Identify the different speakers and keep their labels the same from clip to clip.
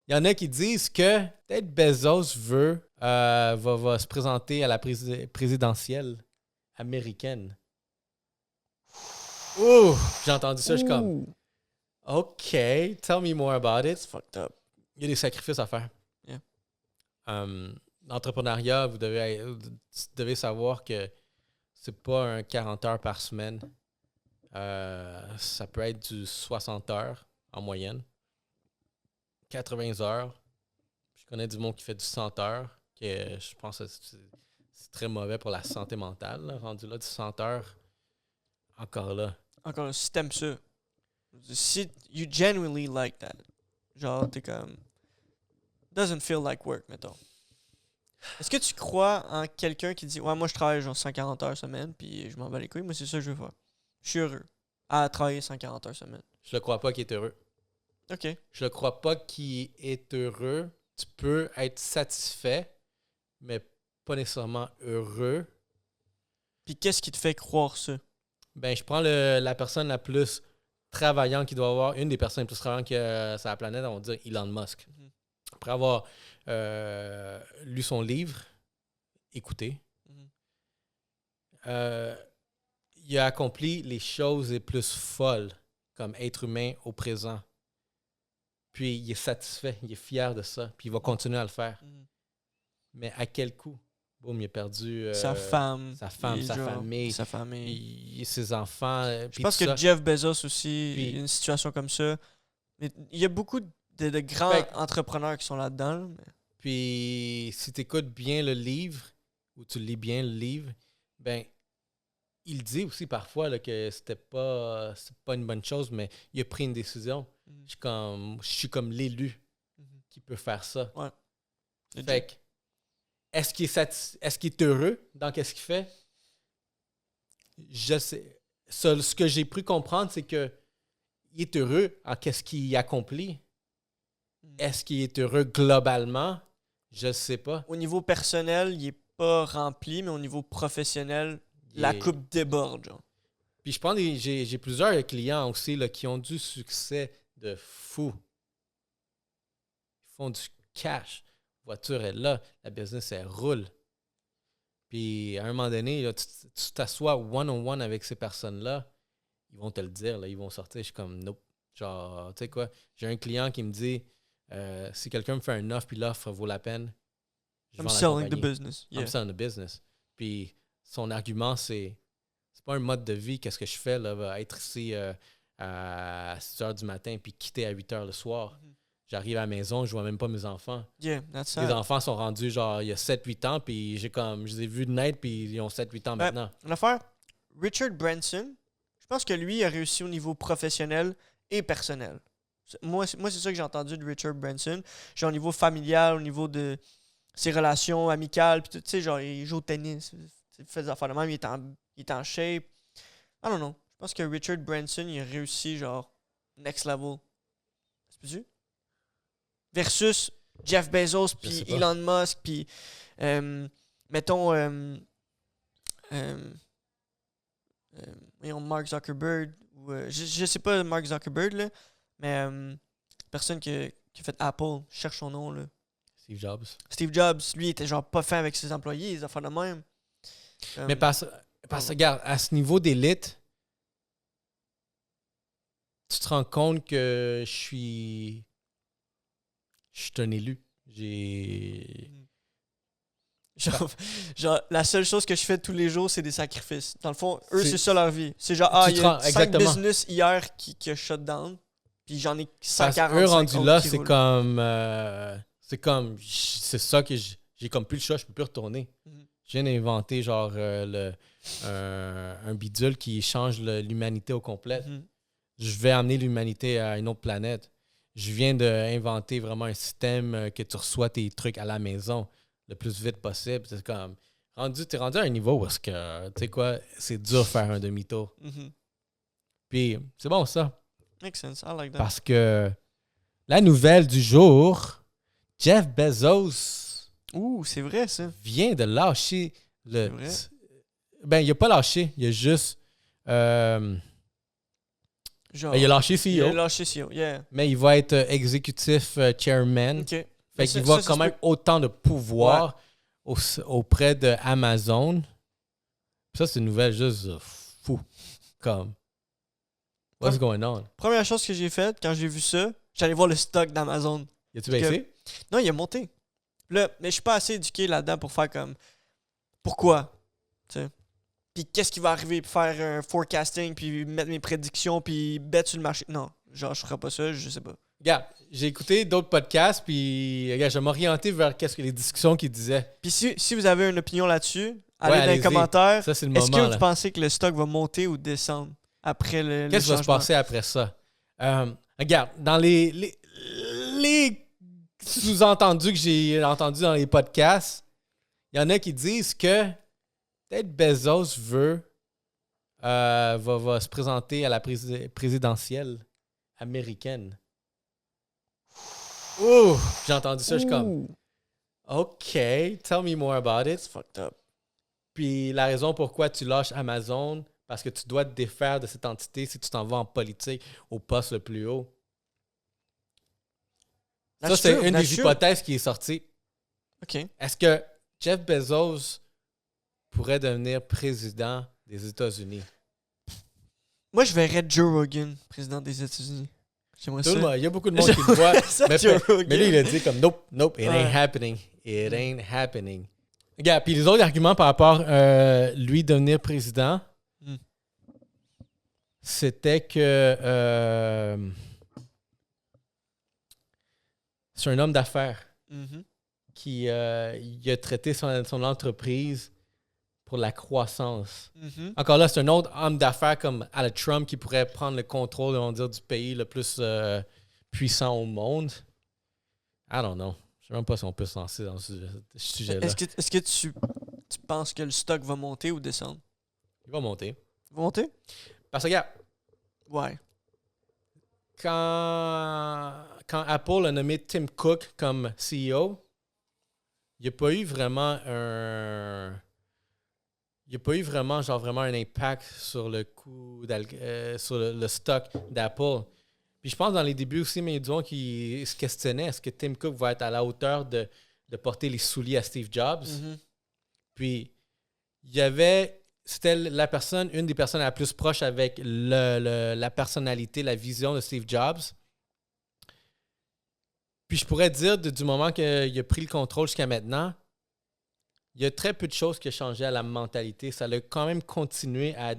Speaker 1: Il y en a qui disent que peut-être Bezos va se présenter à la présidentielle américaine. Ouh! J'ai entendu ça, je suis comme, OK, tell me more about it.
Speaker 2: It's fucked up.
Speaker 1: Il y a des sacrifices à faire.
Speaker 2: Yeah.
Speaker 1: L'entrepreneuriat, vous devez savoir que c'est pas un 40 heures par semaine. Ça peut être du 60 heures en moyenne. 80 heures. Je connais du monde qui fait du 100 heures, que je pense que c'est très mauvais pour la santé mentale, là, rendu là, du 100 heures. Encore là.
Speaker 2: Encore, si t'aimes ça, si you genuinely like that, genre, t'es comme, doesn't feel like work, mettons. Est-ce que tu crois en quelqu'un qui dit, ouais, moi je travaille genre 140 heures semaine, puis je m'en bats les couilles, moi c'est ça que je veux faire. Je suis heureux à travailler 140 heures semaine.
Speaker 1: Je ne crois pas qu'il est heureux.
Speaker 2: OK.
Speaker 1: Je ne crois pas qu'il est heureux. Tu peux être satisfait, mais pas nécessairement heureux.
Speaker 2: Puis qu'est-ce qui te fait croire ça?
Speaker 1: Ben, je prends la personne la plus travaillante qu'il doit avoir, une des personnes les plus travaillantes sur la planète, on va dire Elon Musk.
Speaker 2: Mhm.
Speaker 1: Après avoir lu son livre, écouté, il a accompli les choses les plus folles comme être humain au présent. Puis il est satisfait, il est fier de ça, puis il va continuer à le faire. Mais à quel coût? Boum, il a perdu
Speaker 2: sa femme,
Speaker 1: sa famille, ses enfants.
Speaker 2: Je pense que Jeff Bezos aussi, il y a une situation comme ça. Mais il y a beaucoup de grands entrepreneurs qui sont là-dedans. Mais...
Speaker 1: Puis si tu écoutes bien le livre, ou tu lis bien le livre, ben il dit aussi parfois là, que c'est pas une bonne chose, mais il a pris une décision. Je suis comme l'élu qui peut faire ça.
Speaker 2: Ouais.
Speaker 1: Fait que, est-ce qu'il est heureux dans ce qu'il fait? Je sais. Ce que j'ai pu comprendre, c'est que il est heureux en qu'est-ce qu'il accomplit. Est-ce qu'il est heureux globalement? Je ne sais pas.
Speaker 2: Au niveau personnel, il n'est pas rempli, mais au niveau professionnel, la coupe déborde. Genre.
Speaker 1: Puis je pense que j'ai plusieurs clients aussi là, qui ont du succès de fou. Ils font du cash. La voiture est là, la business, elle roule. Puis à un moment donné, là, tu t'assois one-on-one avec ces personnes-là, ils vont te le dire, là, ils vont sortir, je suis comme, nope. Genre, tu sais quoi, j'ai un client qui me dit, si quelqu'un me fait un offre, puis l'offre vaut la peine,
Speaker 2: I'm selling the business.
Speaker 1: Yeah. I'm selling the business. Puis son argument, c'est pas un mode de vie, qu'est-ce que je fais, là, être ici à 6 h du matin, puis quitter à 8 h le soir. J'arrive à la maison, je vois même pas mes enfants.
Speaker 2: Yeah, that's
Speaker 1: Les enfants sont rendus genre il y a 7-8 ans, puis je les ai vus naître, puis ils ont 7-8 ans maintenant.
Speaker 2: L'affaire, Richard Branson, je pense que lui a réussi au niveau professionnel et personnel. Moi c'est ça que j'ai entendu de Richard Branson. Genre au niveau familial, au niveau de ses relations amicales, puis tu sais, genre il joue au tennis, il fait des affaires de même, il est en shape. I don't know. Je pense que Richard Branson, il a réussi genre next level. C'est possible? Versus Jeff Bezos, puis Elon Musk, puis mettons Mark Zuckerberg, ou, je sais pas Mark Zuckerberg, là, mais personne qui a fait Apple, je cherche son nom. Là. Steve Jobs, lui, il était genre pas fin avec ses employés, les affaires de même.
Speaker 1: Mais parce que, regarde, à ce niveau d'élite, tu te rends compte que je suis un élu.
Speaker 2: Genre, la seule chose que je fais tous les jours, c'est des sacrifices. Dans le fond, eux, c'est ça leur vie. C'est genre, il y a 5 business hier qui a shut down, puis j'en ai 145
Speaker 1: eux rendus là, c'est ça que j'ai comme plus le choix, je peux plus retourner. Je viens d'inventer genre un bidule qui change l'humanité au complet. Je vais amener l'humanité à une autre planète. Je viens d'inventer vraiment un système que tu reçois tes trucs à la maison le plus vite possible. C'est comme t'es rendu à un niveau où est-ce que, tu sais quoi, c'est dur de faire un demi-tour. Puis c'est bon ça.
Speaker 2: Makes sense, I like that.
Speaker 1: Parce que la nouvelle du jour, Jeff Bezos.
Speaker 2: C'est vrai ça.
Speaker 1: Vient de lâcher le. Ben, il a pas lâché, il a juste
Speaker 2: Genre,
Speaker 1: Il a lâché
Speaker 2: il a
Speaker 1: CEO,
Speaker 2: lâché CEO, yeah.
Speaker 1: mais il va être exécutif chairman.
Speaker 2: OK.
Speaker 1: Fait qu'il va quand même autant de pouvoir auprès de Amazon. Ça, c'est une nouvelle juste fou. Comme, what's going on?
Speaker 2: Première chose que j'ai faite quand j'ai vu ça, j'allais voir le stock d'Amazon.
Speaker 1: Y a-tu baissé?
Speaker 2: Non, il a monté. Là, mais je suis pas assez éduqué là-dedans pour faire comme pourquoi, tu sais. Puis qu'est-ce qui va arriver, puis faire un forecasting, puis mettre mes prédictions, puis bet sur le marché. Non, genre je ferai pas ça, je sais pas.
Speaker 1: Regarde, j'ai écouté d'autres podcasts, puis regarde, je vais m'orienter vers qu'est-ce que les discussions qu'ils disaient.
Speaker 2: Puis si vous avez une opinion là-dessus, allez dans les
Speaker 1: allez-y.
Speaker 2: commentaires.
Speaker 1: Ça, c'est le
Speaker 2: Est-ce
Speaker 1: moment.
Speaker 2: que
Speaker 1: là.
Speaker 2: vous pensez que le stock va monter ou descendre après le
Speaker 1: Qu'est-ce qui va se
Speaker 2: changement?
Speaker 1: passer après ça? Regarde, dans les sous-entendus que j'ai entendus dans les podcasts, il y en a qui disent que peut-être Bezos va se présenter à la présidentielle américaine. Ouh! J'ai entendu ça, je suis comme,
Speaker 2: Ouh,
Speaker 1: OK, tell me more about it.
Speaker 2: it's fucked up.
Speaker 1: Puis la raison pourquoi tu lâches Amazon, parce que tu dois te défaire de cette entité si tu t'en vas en politique au poste le plus haut. Ça,
Speaker 2: That's
Speaker 1: c'est
Speaker 2: true,
Speaker 1: une
Speaker 2: that's
Speaker 1: des
Speaker 2: true.
Speaker 1: hypothèses qui est sortie.
Speaker 2: OK.
Speaker 1: Est-ce que Jeff Bezos pourrait devenir président des États-Unis?
Speaker 2: Moi, je verrais Joe Rogan, président des États-Unis. J'aimerais
Speaker 1: Tout le
Speaker 2: ça.
Speaker 1: monde- Il y a beaucoup de monde qui le voit.
Speaker 2: Ça,
Speaker 1: mais,
Speaker 2: Joe Rogan.
Speaker 1: mais lui, il a dit comme nope, it ain't
Speaker 2: Ouais.
Speaker 1: happening. It ain't happening. Regarde, puis les autres arguments par rapport lui devenir président,
Speaker 2: Mm.
Speaker 1: c'était que c'est un homme d'affaires
Speaker 2: Mhm.
Speaker 1: qui il a traité son entreprise pour la croissance.
Speaker 2: Mhm.
Speaker 1: Encore là, c'est un autre homme d'affaires comme à la Trump qui pourrait prendre le contrôle, on va dire, du pays le plus puissant au monde. I don't know. Je sais même pas si on peut se lancer dans ce sujet-là.
Speaker 2: Est-ce que tu penses que le stock va monter ou descendre?
Speaker 1: Il va monter.
Speaker 2: Il va monter?
Speaker 1: Parce que, regarde,
Speaker 2: Ouais.
Speaker 1: quand Apple a nommé Tim Cook comme CEO, il n'y a pas eu vraiment vraiment un impact sur le coût sur le stock d'Apple. Puis je pense dans les débuts aussi, mais il y a du monde qui se questionnait, est-ce que Tim Cook va être à la hauteur de porter les souliers à Steve Jobs?
Speaker 2: Mhm.
Speaker 1: Puis c'était une des personnes la plus proche avec la personnalité, la vision de Steve Jobs. Puis je pourrais dire, du moment qu'il a pris le contrôle jusqu'à maintenant, il y a très peu de choses qui ont changé à la mentalité. Ça a quand même continué à...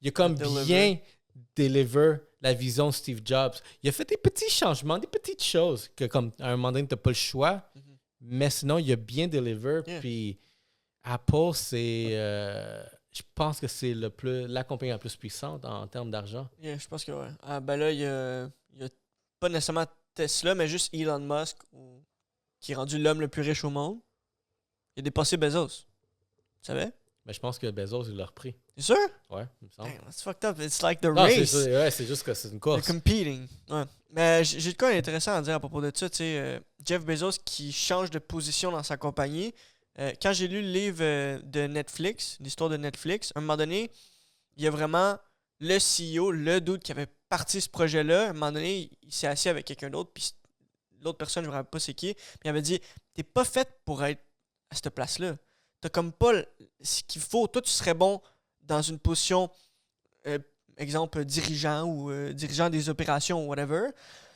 Speaker 1: Il a comme bien deliver la vision de Steve Jobs. Il a fait des petits changements, des petites choses que comme à un moment donné, tu n'as pas le choix.
Speaker 2: Mhm.
Speaker 1: Mais sinon, il a bien deliver.
Speaker 2: Yeah.
Speaker 1: Puis Apple, c'est... je pense que c'est la compagnie la plus puissante en termes d'argent.
Speaker 2: Yeah, je pense que ouais. Ah, ben là, il y a pas nécessairement Tesla, mais juste Elon Musk, qui est rendu l'homme le plus riche au monde. Il a dépassé Bezos. Tu savais?
Speaker 1: Mais je pense que Bezos, il l'a repris.
Speaker 2: C'est sûr?
Speaker 1: Ouais, il me semble.
Speaker 2: Damn, that's fucked up. It's like the
Speaker 1: Non,
Speaker 2: race.
Speaker 1: c'est juste que c'est une
Speaker 2: They're
Speaker 1: course.
Speaker 2: competing. Ouais. Mais j'ai de quoi d'intéressant à dire à propos de ça. Tu sais, Jeff Bezos qui change de position dans sa compagnie. Quand j'ai lu le livre de Netflix, l'histoire de Netflix, à un moment donné, il y a vraiment le CEO, le dude qui avait parti ce projet-là. À un moment donné, il s'est assis avec quelqu'un d'autre, puis l'autre personne, je ne me rappelle pas c'est qui, puis il avait dit t'es pas fait pour être à cette place-là. T'as comme pas ce qu'il faut. Toi, tu serais bon dans une position, exemple, dirigeant ou dirigeant des opérations ou whatever,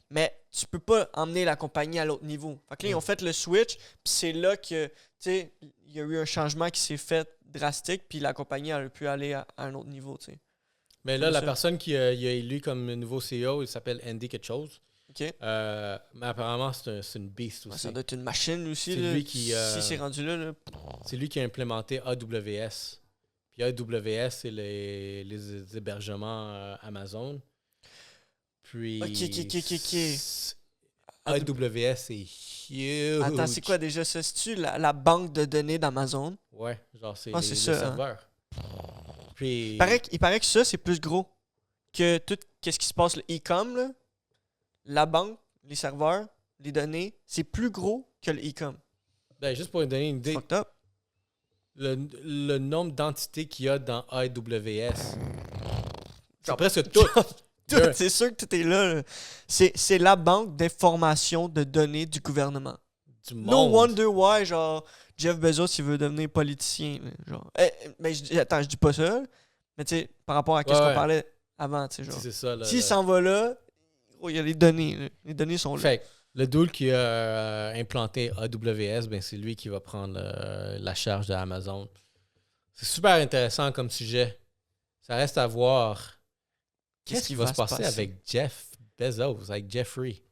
Speaker 2: mais tu peux pas emmener la compagnie à l'autre niveau. Fait que là, ils ont fait le switch, puis c'est là que, tu sais, il y a eu un changement qui s'est fait drastique, puis la compagnie a pu aller à un autre niveau, tu sais.
Speaker 1: Mais là,
Speaker 2: Comme
Speaker 1: la
Speaker 2: ça.
Speaker 1: personne qui a élu comme nouveau CEO, il s'appelle Andy quelque chose.
Speaker 2: OK?
Speaker 1: Mais apparemment, c'est une beast
Speaker 2: Ouais,
Speaker 1: aussi.
Speaker 2: ça doit être une machine aussi.
Speaker 1: C'est
Speaker 2: Là.
Speaker 1: lui qui,
Speaker 2: Si c'est rendu là.
Speaker 1: C'est lui qui a implémenté AWS. Puis AWS, c'est les hébergements Amazon. Puis...
Speaker 2: Ok.
Speaker 1: AWS, c'est huge.
Speaker 2: Attends, c'est quoi déjà ça? C'est-tu la banque de données d'Amazon?
Speaker 1: Ouais, genre c'est
Speaker 2: Ah,
Speaker 1: les
Speaker 2: c'est ça, hein.
Speaker 1: serveurs. Puis...
Speaker 2: Il paraît que ça, c'est plus gros que tout ce qui se passe, le e-com, là. La banque, les serveurs, les données, c'est plus gros que le e-com.
Speaker 1: Ben, juste pour vous donner une idée,
Speaker 2: Fucked up.
Speaker 1: le nombre d'entités qu'il y a dans AWS, c'est presque tout.
Speaker 2: C'est sûr que tout est là. C'est la banque d'information de données du gouvernement.
Speaker 1: Du
Speaker 2: No
Speaker 1: monde.
Speaker 2: wonder why, genre, Jeff Bezos, il veut devenir politicien. Là, genre. Mais attends, je dis pas ça. Mais tu sais, par rapport à ce qu'on parlait avant, tu sais, genre.
Speaker 1: C'est ça, là.
Speaker 2: S'il s'en va là, il y a les données. Là. Les données sont là.
Speaker 1: Fait que le dude qui a implanté AWS, ben c'est lui qui va prendre la charge de Amazon. C'est super intéressant comme sujet. Ça reste à voir qu'est-ce qui va se passer avec Jeff Bezos, avec Jeffrey.